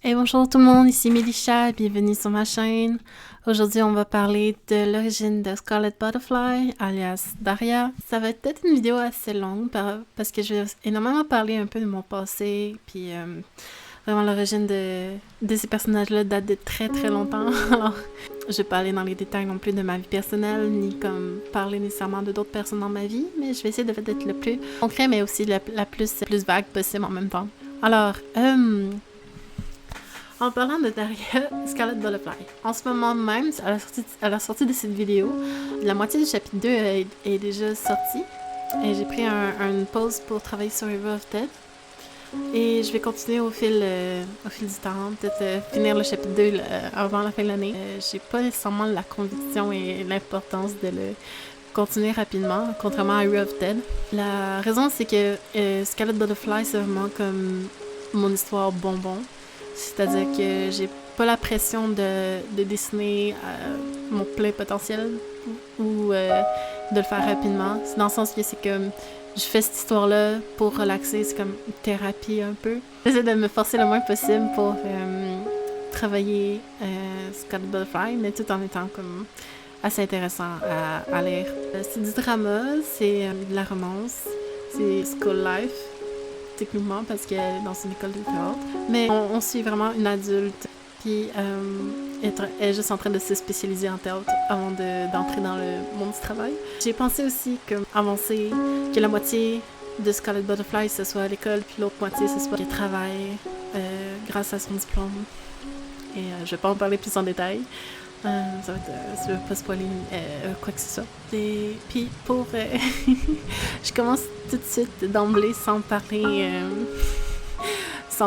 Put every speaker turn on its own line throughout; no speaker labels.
Hey, bonjour tout le monde, ici Mélisha, bienvenue sur ma chaîne. Aujourd'hui, on va parler de l'origine de Scarlet Butterfly, alias Daria. Ça va être peut-être une vidéo assez longue parce que je vais énormément parler un peu de mon passé, puis vraiment l'origine de ces personnages-là date de très très longtemps. Alors, je vais pas aller dans les détails non plus de ma vie personnelle, ni comme parler nécessairement de d'autres personnes dans ma vie, mais je vais essayer d'être le plus concret, mais aussi la plus vague possible en même temps. Alors, en parlant de Daria Scarlet Butterfly, en ce moment même, à la sortie de cette vidéo, la moitié du chapitre 2 est déjà sortie. Et j'ai pris une pause pour travailler sur River of Dead. Et je vais continuer au fil du temps, peut-être finir le chapitre 2 avant la fin de l'année. J'ai pas nécessairement la conviction et l'importance de le continuer rapidement, contrairement à River of Dead. La raison, c'est que Scarlet Butterfly, c'est vraiment comme mon histoire bonbon. C'est-à-dire que j'ai pas la pression de dessiner mon plein potentiel ou de le faire rapidement. C'est dans le sens que c'est comme je fais cette histoire-là pour relaxer, c'est comme une thérapie un peu. J'essaie de me forcer le moins possible pour travailler Scarlet Butterfly, mais tout en étant comme assez intéressant à lire. C'est du drama, c'est de la romance, c'est school life. Techniquement parce qu'elle est dans une école de théâtre. Mais on suit vraiment une adulte qui est juste en train de se spécialiser en théâtre avant d'entrer dans le monde du travail. J'ai pensé aussi avancer que la moitié de Scarlet Butterfly ce soit à l'école, puis l'autre moitié ce soit qu'elle travaille grâce à son diplôme. Et je vais pas en parler plus en détail. Ça va être, je vais pas spoiler quoi que ce soit. Et puis pour... je commence tout de suite d'emblée sans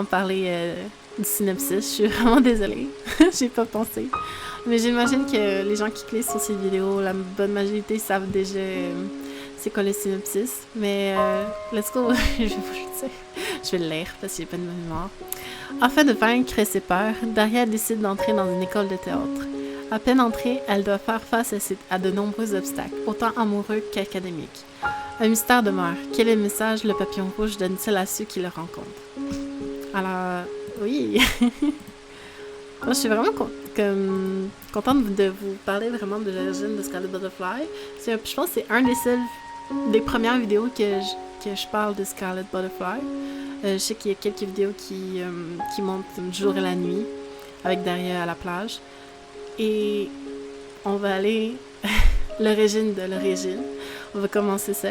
parler du synopsis. Je suis vraiment désolée. J'ai pas pensé. Mais j'imagine que les gens qui cliquent sur ces vidéos, la bonne majorité savent déjà c'est quoi le synopsis. Mais let's go. Je vais le lire parce que j'ai pas de mémoire. Afin de vaincre ses peurs, Daria décide d'entrer dans une école de théâtre. À peine entrée, elle doit faire face à de nombreux obstacles, autant amoureux qu'académiques. Un mystère demeure. Quel est le message le papillon rouge donne-t-il à ceux qui le rencontrent? Alors, oui. Moi, je suis vraiment contente de vous parler vraiment de l'origine de Scarlet Butterfly. Je pense que c'est un des premières vidéos que je parle de Scarlet Butterfly. Je sais qu'il y a quelques vidéos qui montrent le jour et la nuit avec Daria à la plage. Et on va aller l'origine de l'origine. On va commencer ça.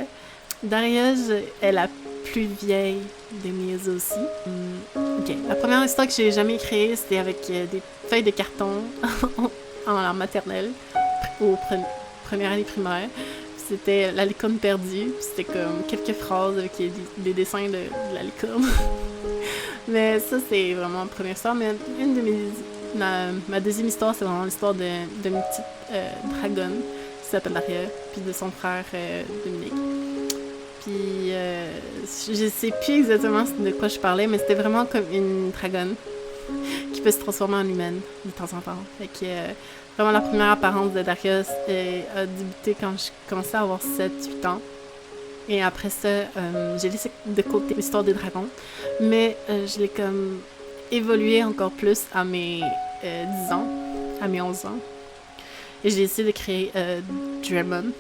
Daria est la plus vieille des mieux aussi. Ok. La première histoire que j'ai jamais créée, c'était avec des feuilles de carton en maternelle, première année primaire. C'était la licorne perdue. C'était comme quelques phrases avec des dessins de la licorne. Mais ça, c'est vraiment la première histoire. Mais une de ma deuxième histoire, c'est vraiment l'histoire d'une petite dragonne qui s'appelle Daria, puis de son frère Dominique. Puis je sais plus exactement de quoi je parlais, mais c'était vraiment comme une dragonne qui peut se transformer en humaine de temps en temps. Fait que vraiment la première apparence de Daria a débuté quand je commençais à avoir 7-8 ans. Et après ça, j'ai laissé de côté l'histoire des dragons, mais je l'ai comme évolué encore plus à mes 10 ans, à mes 11 ans. Et j'ai décidé de créer Dramon.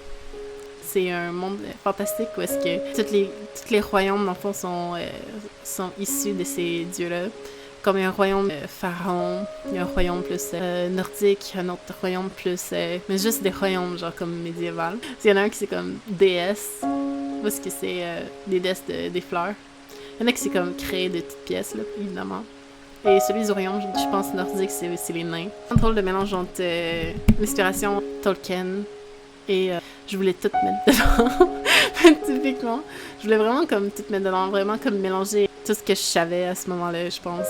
C'est un monde fantastique où est-ce que tous les royaumes, dans le fond, sont issus de ces dieux-là. Comme il y a un royaume pharaon, il y a un royaume plus nordique, un autre royaume plus... mais juste des royaumes, genre comme médiéval. Il y en a un qui c'est comme déesse, parce que c'est des déesses des fleurs. Il y en a qui c'est comme créé de petites pièces, là, évidemment. Et celui du royaume, je pense, nordique, c'est les nains. Un drôle de mélange entre l'inspiration Tolkien et je voulais tout mettre dedans. Typiquement. Je voulais vraiment comme tout mettre dedans, vraiment comme mélanger tout ce que je savais à ce moment-là, je pense.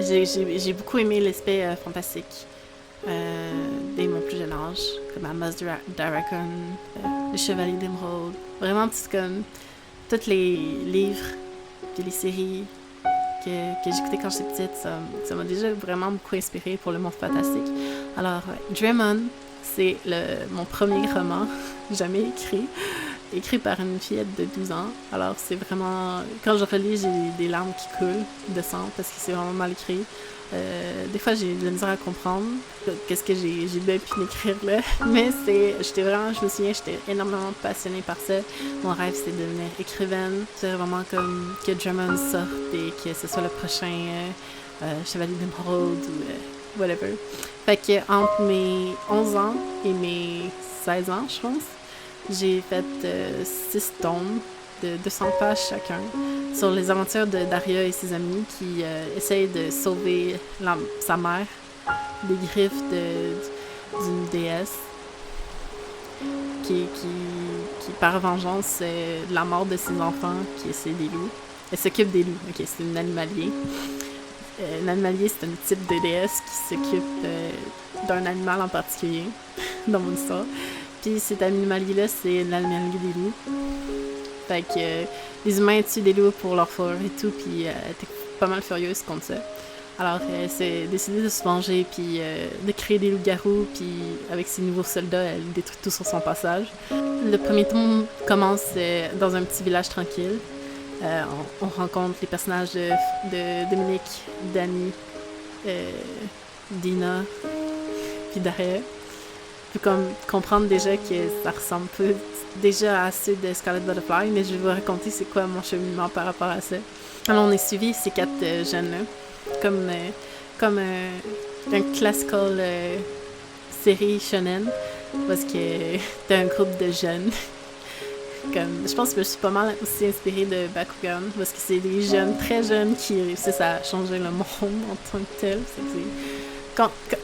J'ai beaucoup aimé l'aspect fantastique dès mon plus jeune âge, comme Amos Dragon, Les Chevaliers d'Émeraude. Vraiment, c'est comme tous les livres et les séries que j'écoutais quand j'étais petite, ça m'a déjà vraiment beaucoup inspiré pour le monde fantastique. Alors, Dramon, c'est mon premier roman, jamais écrit. écrit par une fillette de 12 ans. Alors c'est vraiment... Quand je relis, j'ai des larmes qui coulent de sang parce que c'est vraiment mal écrit. Des fois, j'ai de la misère à comprendre qu'est-ce que j'ai bien pu m'écrire là. Mais je me souviens, j'étais énormément passionnée par ça. Mon rêve, c'était de devenir écrivaine. C'est vraiment comme que Drummond sorte et que ce soit le prochain Chevalier d'Émeraude ou whatever. Fait que entre mes 11 ans et mes 16 ans, je pense, j'ai fait 6 tomes de 200 pages chacun sur les aventures de Daria et ses amis qui essayent de sauver sa mère des griffes d'une déesse qui par vengeance de la mort de ses enfants, qui essaie des loups. Elle s'occupe des loups. Ok, c'est une animalier. L'animalier, c'est un type de déesse qui s'occupe d'un animal en particulier dans mon histoire. Puis cet animalier-là, c'est l'animalier des loups. Fait que les humains tuent des loups pour leur fourrure et tout, puis elle était pas mal furieuse contre ça. Alors elle s'est décidée de se venger, puis de créer des loups-garous, puis avec ses nouveaux soldats, elle détruit tout sur son passage. Le premier tome commence dans un petit village tranquille. On rencontre les personnages de Dominique, Danny, Dina, puis Daria. Puis comme comprendre déjà que ça ressemble peu déjà à ceux de Scarlet Butterfly, mais je vais vous raconter c'est quoi mon cheminement par rapport à ça. Alors on est suivi ces 4 jeunes-là, comme un classical série shonen, parce que t'as un groupe de jeunes. Je pense que je suis pas mal aussi inspirée de Bakugan, parce que c'est des jeunes, très jeunes, qui réussissent à changer le monde en tant que tel.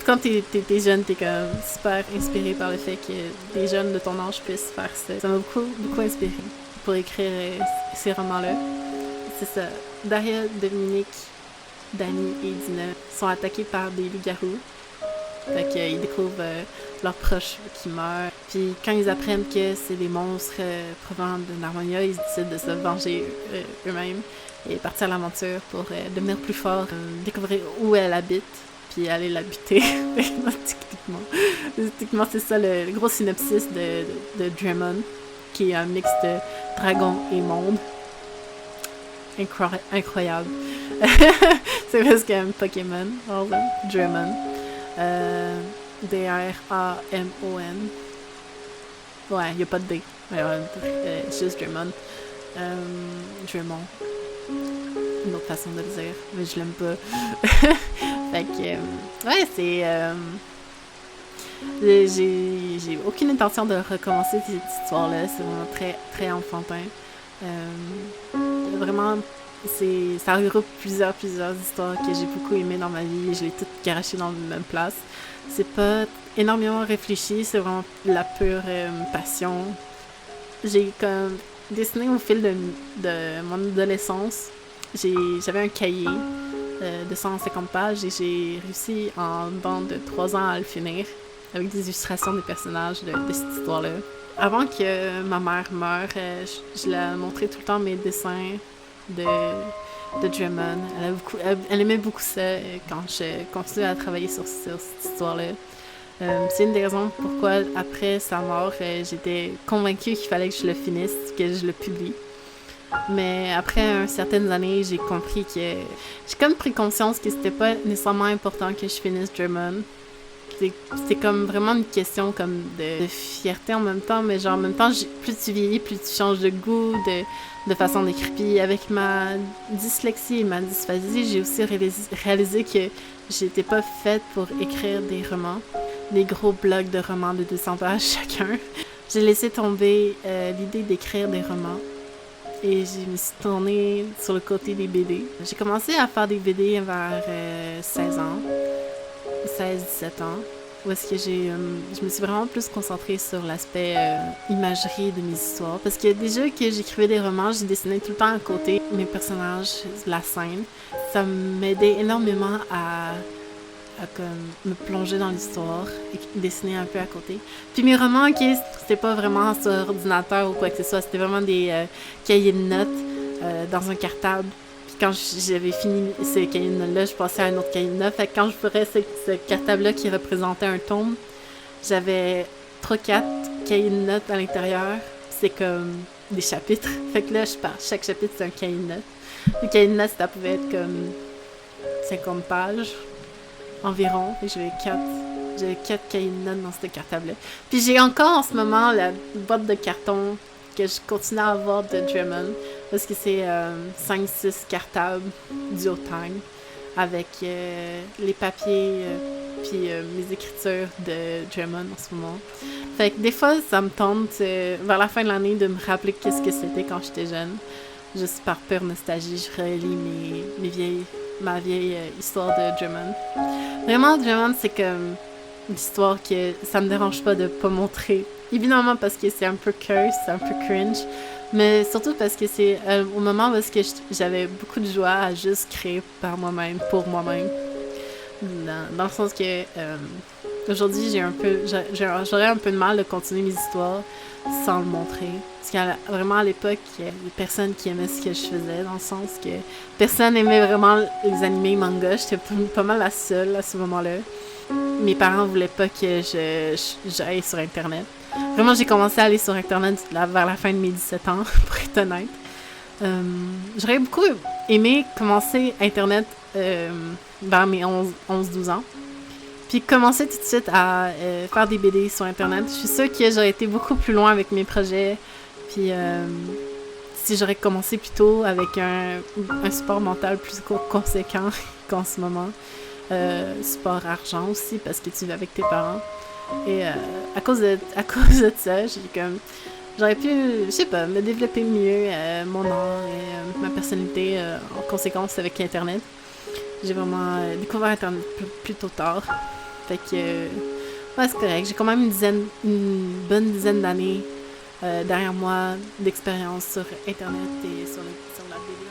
Quand t'es jeune, t'es comme super inspiré par le fait que des jeunes de ton âge puissent faire ça. Ça m'a beaucoup inspiré pour écrire ces romans-là. C'est ça. Daria, Dominique, Danny et Dina sont attaqués par des loups-garous. Fait qu'ils découvrent leurs proches qui meurent. Puis quand ils apprennent que c'est des monstres provenant de Narmonia, ils décident de se venger eux-mêmes et partir à l'aventure pour devenir plus forts, découvrir où elle habite, puis aller la buter. Techniquement, c'est ça le gros synopsis de Drummond, qui est un mix de dragon et monde. Incroyable. C'est presque un Pokémon, Drummond. D-R-A-M-O-N. Ouais, il n'y a pas de D. Juste Drummond. Drummond. Une autre façon de le dire, mais je l'aime pas. Fait que, ouais, c'est... j'ai aucune intention de recommencer cette histoire-là. C'est vraiment très, très enfantin. Vraiment, ça regroupe plusieurs histoires que j'ai beaucoup aimées dans ma vie. Je l'ai toutes garachées dans la même place. C'est pas énormément réfléchi, c'est vraiment la pure passion. J'ai comme dessiné au fil de mon adolescence. J'avais un cahier de 150 pages et j'ai réussi en dedans de 3 ans à le finir avec des illustrations des personnages de cette histoire-là. Avant que ma mère meure, je la montrais tout le temps mes dessins de Drummond. Elle aimait beaucoup ça quand je continuais à travailler sur cette histoire-là. C'est une des raisons pourquoi, après sa mort, j'étais convaincue qu'il fallait que je le finisse, que je le publie. Mais après certaines années, j'ai compris que... J'ai comme pris conscience que c'était pas nécessairement important que je finisse Drummond. C'est comme vraiment une question comme de fierté en même temps, mais genre en même temps, plus tu vieillis, plus tu changes de goût, de façon d'écrire. Puis avec ma dyslexie et ma dysphasie, j'ai aussi réalisé que j'étais pas faite pour écrire des romans, des gros blocs de romans de 200 pages chacun. J'ai laissé tomber l'idée d'écrire des romans et je me suis tournée sur le côté des BD. J'ai commencé à faire des BD vers 16 ans. 16-17 ans, où est-ce que je me suis vraiment plus concentrée sur l'aspect imagerie de mes histoires. Parce que déjà que j'écrivais des romans, j'ai dessiné tout le temps à côté mes personnages, la scène. Ça m'aidait énormément à comme me plonger dans l'histoire et dessiner un peu à côté. Puis mes romans, ok, c'était pas vraiment sur ordinateur ou quoi que ce soit, c'était vraiment des cahiers de notes dans un cartable. Quand j'avais fini ce cahier de notes-là, je passais à un autre cahier de notes. Fait que quand je ferais ce cartable-là qui représentait un tome, j'avais 3-4 cahiers de notes à l'intérieur. c'est comme des chapitres. Fait que là, chaque chapitre, c'est un cahier de notes. Le cahier de notes, ça pouvait être comme 50 pages environ. Fait que j'avais 4 cahiers de notes dans ce cartable-là. Puis j'ai encore en ce moment la boîte de carton que je continue à avoir de Drummond. Parce que c'est 5-6 cartables du Haut-Tang avec les papiers puis mes écritures de Drummond en ce moment. Fait que des fois, ça me tente vers la fin de l'année de me rappeler qu'est-ce que c'était quand j'étais jeune. Juste par pure nostalgie, je relis ma vieille histoire de Drummond. Vraiment, Drummond, c'est comme une histoire que ça me dérange pas de pas montrer. Évidemment parce que c'est un peu curse, c'est un peu cringe, mais surtout parce que c'est au moment où j'avais beaucoup de joie à juste créer par moi-même, pour moi-même. Dans le sens que aujourd'hui, j'aurais un peu de mal de continuer mes histoires sans le montrer. Parce qu'à vraiment à l'époque, il y a des personnes qui aimaient ce que je faisais, dans le sens que personne n'aimait vraiment les animés manga. J'étais pas mal la seule à ce moment-là. Mes parents voulaient pas que j'aille sur Internet. Vraiment, j'ai commencé à aller sur Internet vers la fin de mes 17 ans, pour être honnête. J'aurais beaucoup aimé commencer Internet vers mes 11-12 ans. Puis commencer tout de suite à faire des BD sur Internet. Je suis sûre que j'aurais été beaucoup plus loin avec mes projets. Puis si j'aurais commencé plus tôt avec un support mental plus conséquent qu'en ce moment. Support argent aussi, parce que tu vis avec tes parents. Et à cause de ça, j'aurais pu, je sais pas, me développer mieux mon art et ma personnalité en conséquence avec Internet. J'ai vraiment découvert Internet plutôt tard. Fait que, ouais, c'est correct. J'ai quand même une bonne dizaine d'années derrière moi d'expérience sur Internet et sur la BD.